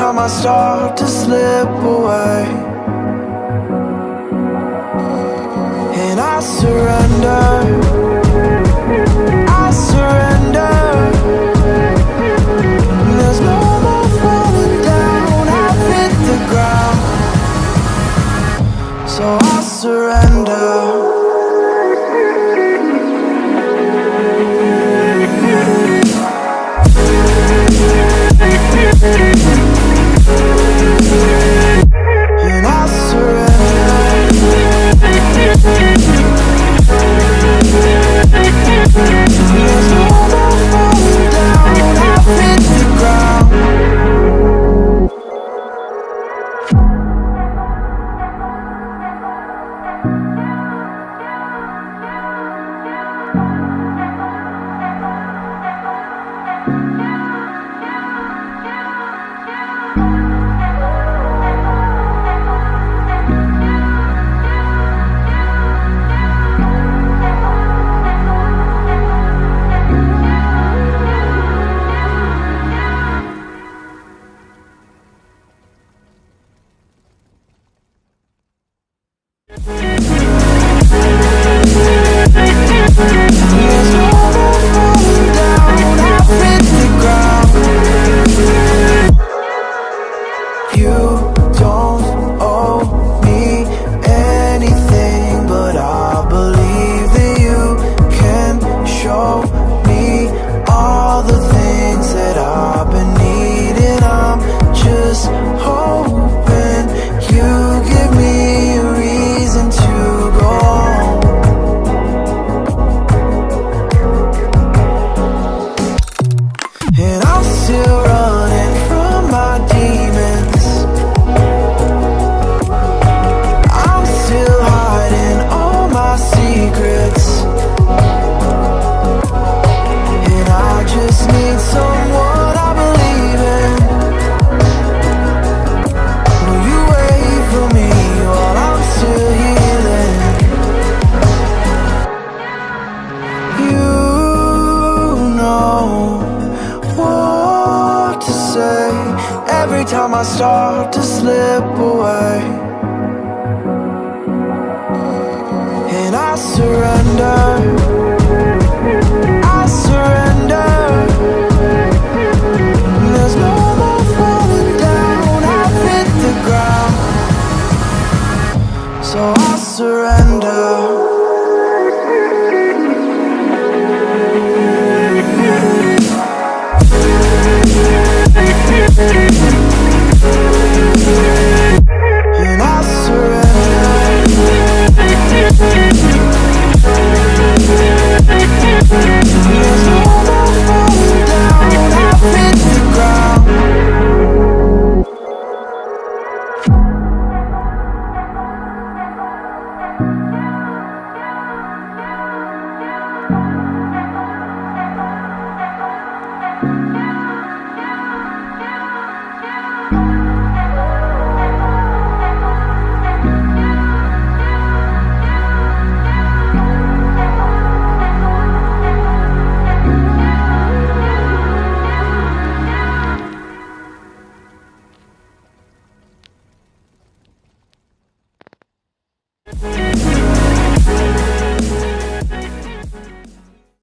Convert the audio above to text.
time I start to slip away, and I surrender, I surrender. There's no more falling down, I've hit the ground, so I surrender. And I surrender. There's no more falling down, I've hit the ground. There's no more falling down, I've hit the ground. You don't owe me anything, but I believe that you can show me all the things that I've been needing. I'm just hoping you give me a reason to go on. And I'm still running from my demons, I'm still hiding all my secrets, and I just need someone I believe in. Will you wait for me while I'm still healing? You know what to say every time I start to slip away, and I surrender, I surrender. There's no more falling down, I've hit the ground, so I surrender.